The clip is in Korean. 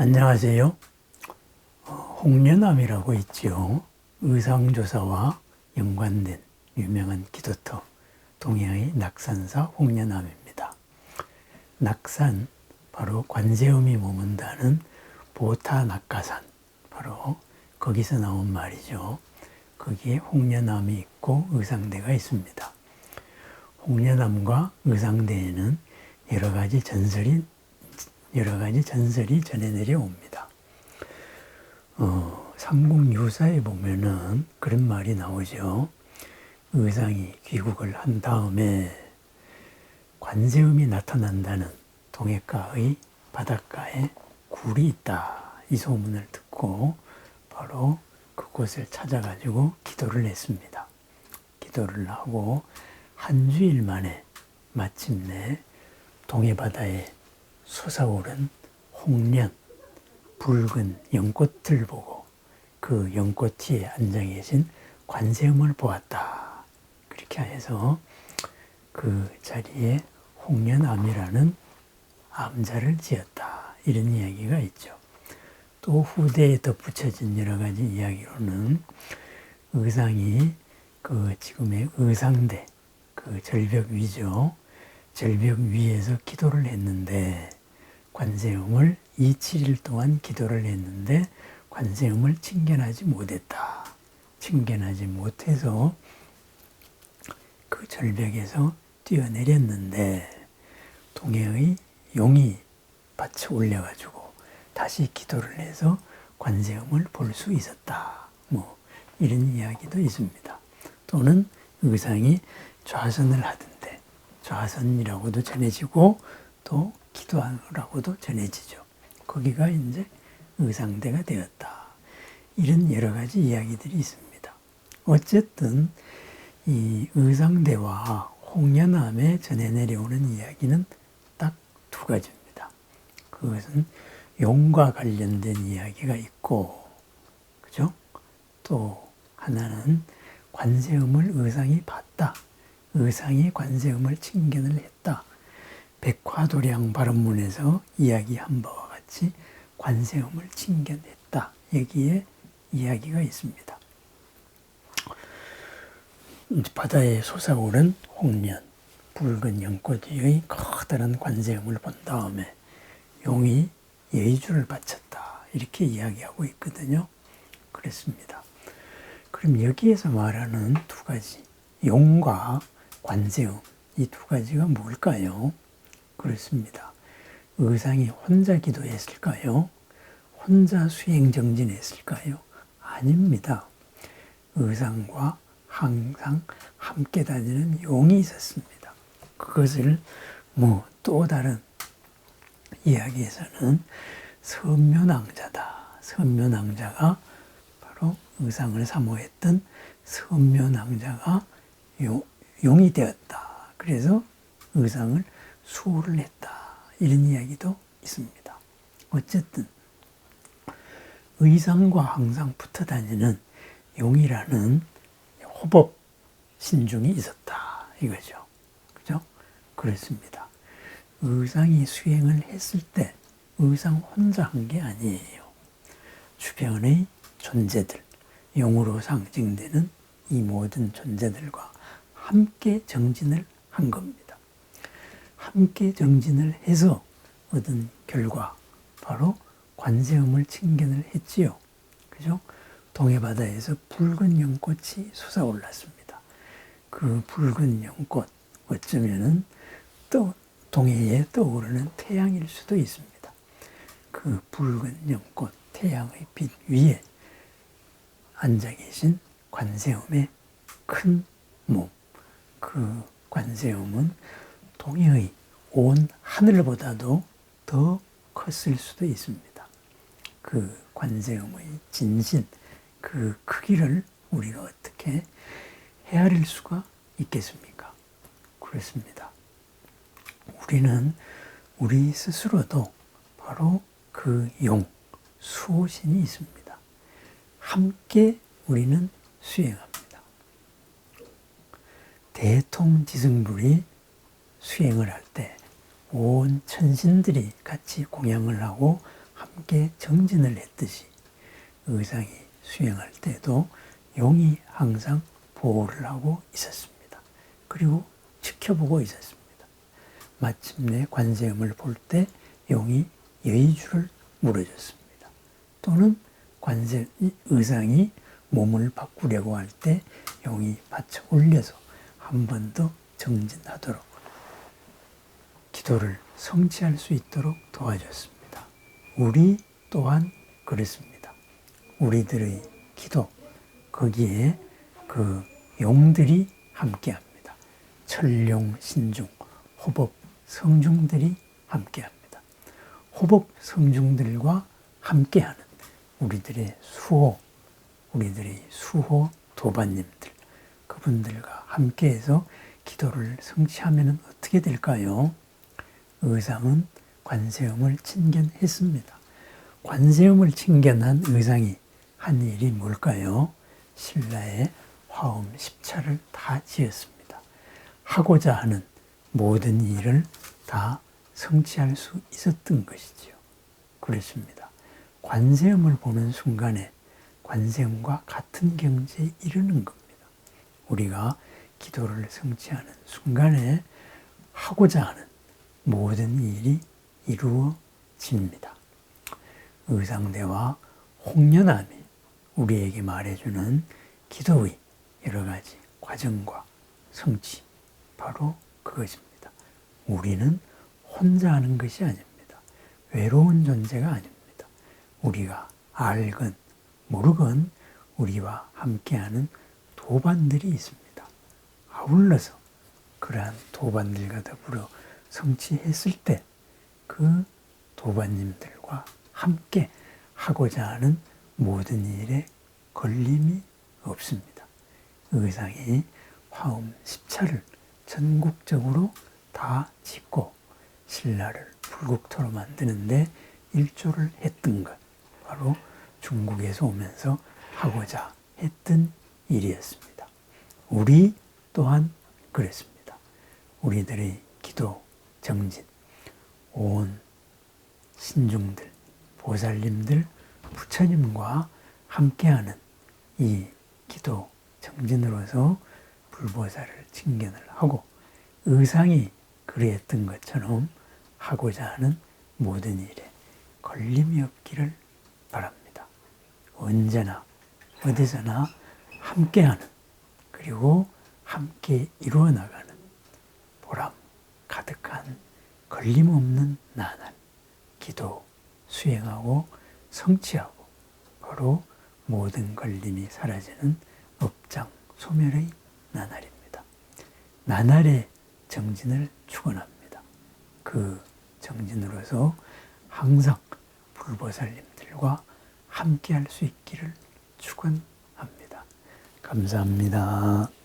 안녕하세요. 홍련암이라고 있죠. 의상조사와 연관된 유명한 기도터 동해의 낙산사 홍련암입니다. 낙산, 바로 관세음이 머문다는 보타낙가산, 바로 거기서 나온 말이죠. 거기에 홍련암이 있고 의상대가 있습니다. 홍련암과 의상대에는 여러 가지 전설이 전해 내려옵니다. 삼국유사에 보면은 그런 말이 나오죠. 의상이 귀국을 한 다음에 관세음이 나타난다는 동해가의 바닷가에 굴이 있다. 이 소문을 듣고 바로 그곳을 찾아가지고 기도를 했습니다. 기도를 하고 한 주일 만에 마침내 동해바다에 솟아오른 홍련, 붉은 연꽃을 보고 그 연꽃 뒤에 앉아 계신 관세음을 보았다. 그렇게 해서 그 자리에 홍련암이라는 암자를 지었다. 이런 이야기가 있죠. 또 후대에 덧붙여진 여러 가지 이야기로는 의상이 그 지금의 의상대, 그 절벽 위죠. 절벽 위에서 기도를 했는데 관세음을 27일 동안 기도를 했는데 관세음을 칭견하지 못했다. 칭견하지 못해서 그 절벽에서 뛰어내렸는데 동해의 용이 밭에 올려가지고 다시 기도를 해서 관세음을 볼 수 있었다. 이런 이야기도 있습니다. 또는 의상이 좌선을 하던데 좌선이라고도 전해지고 또 기도하라고도 전해지죠. 거기가 이제 의상대가 되었다. 이런 여러 가지 이야기들이 있습니다. 어쨌든 이 의상대와 홍련암에 전해 내려오는 이야기는 딱 두 가지입니다. 그것은 용과 관련된 이야기가 있고, 그죠? 또 하나는 관세음을 의상이 봤다. 의상이 관세음을 칭견을 했다. 백화도량 발언문에서 이야기한 바와 같이 관세음을 칭견했다. 여기에 이야기가 있습니다. 바다에 솟아오른 홍련, 붉은 연꽃 위의 커다란 관세음을 본 다음에 용이 예의주를 바쳤다. 이렇게 이야기하고 있거든요. 그렇습니다. 그럼 여기에서 말하는 두 가지, 용과 관세음, 이 두 가지가 뭘까요? 그렇습니다. 의상이 혼자 기도했을까요? 혼자 수행정진했을까요? 아닙니다. 의상과 항상 함께 다니는 용이 있었습니다. 그것을 또 다른 이야기에서는 선묘낭자다. 선묘낭자가 바로 의상을 사모했던 선묘낭자가 용이 되었다. 그래서 의상을 수호를 했다. 이런 이야기도 있습니다. 어쨌든 의상과 항상 붙어 다니는 용이라는 호법 신중이 있었다. 이거죠. 그죠? 그렇습니다. 의상이 수행을 했을 때 의상 혼자 한 게 아니에요. 주변의 존재들, 용으로 상징되는 이 모든 존재들과 함께 정진을 한 겁니다. 함께 정진을 해서 얻은 결과 바로 관세음을 칭견을 했지요. 그죠? 동해바다에서 붉은 연꽃이 솟아올랐습니다. 그 붉은 연꽃, 어쩌면은 또 동해에 떠오르는 태양일 수도 있습니다. 그 붉은 연꽃, 태양의 빛 위에 앉아 계신 관세음의 큰 몸, 그 관세음은 동해의 온 하늘보다도 더 컸을 수도 있습니다. 그 관세음의 진신, 그 크기를 우리가 어떻게 헤아릴 수가 있겠습니까? 그렇습니다. 우리는 우리 스스로도 바로 그 용, 수호신이 있습니다. 함께 우리는 수행합니다. 대통지승불이 수행을 할 때 온 천신들이 같이 공양을 하고 함께 정진을 했듯이 의상이 수행할 때도 용이 항상 보호를 하고 있었습니다. 그리고 지켜보고 있었습니다. 마침내 관세음을 볼 때 용이 여의주를 물어줬습니다. 또는 의상이 몸을 바꾸려고 할 때 용이 받쳐 올려서 한 번 더 정진하도록 기도를 성취할 수 있도록 도와줬습니다. 우리 또한 그렇습니다. 우리들의 기도, 거기에 그 용들이 함께합니다. 철용, 신중, 호법, 성중들이 함께합니다. 호법, 성중들과 함께하는 우리들의 수호 도반님들, 그분들과 함께해서 기도를 성취하면 어떻게 될까요? 의상은 관세음을 친견했습니다. 관세음을 친견한 의상이 한 일이 뭘까요? 신라의 화엄 10차를 다 지었습니다. 하고자 하는 모든 일을 다 성취할 수 있었던 것이지요. 그렇습니다. 관세음을 보는 순간에 관세음과 같은 경지에 이르는 겁니다. 우리가 기도를 성취하는 순간에 하고자 하는 모든 일이 이루어집니다. 의상대와 홍련암이 우리에게 말해주는 기도의 여러 가지 과정과 성취, 바로 그것입니다. 우리는 혼자 하는 것이 아닙니다. 외로운 존재가 아닙니다. 우리가 알건 모르건 우리와 함께하는 도반들이 있습니다. 아울러서 그러한 도반들과 더불어 성취했을 때 그 도반님들과 함께 하고자 하는 모든 일에 걸림이 없습니다. 의상이 화엄 10차를 전국적으로 다 짓고 신라를 불국토로 만드는데 일조를 했던 것, 바로 중국에서 오면서 하고자 했던 일이었습니다. 우리 또한 그랬습니다. 우리들의 기도, 정진, 온 신중들, 보살님들, 부처님과 함께하는 이 기도, 정진으로서 불보살을 칭견을 하고 의상이 그리했던 것처럼 하고자 하는 모든 일에 걸림이 없기를 바랍니다. 언제나 어디서나 함께하는, 그리고 함께 이루어 나가는 보람 가득한 걸림없는 나날, 기도 수행하고 성취하고 바로 모든 걸림이 사라지는 업장 소멸의 나날입니다. 나날의 정진을 축원합니다. 그 정진으로서 항상 불보살님들과 함께할 수 있기를 축원합니다. 감사합니다.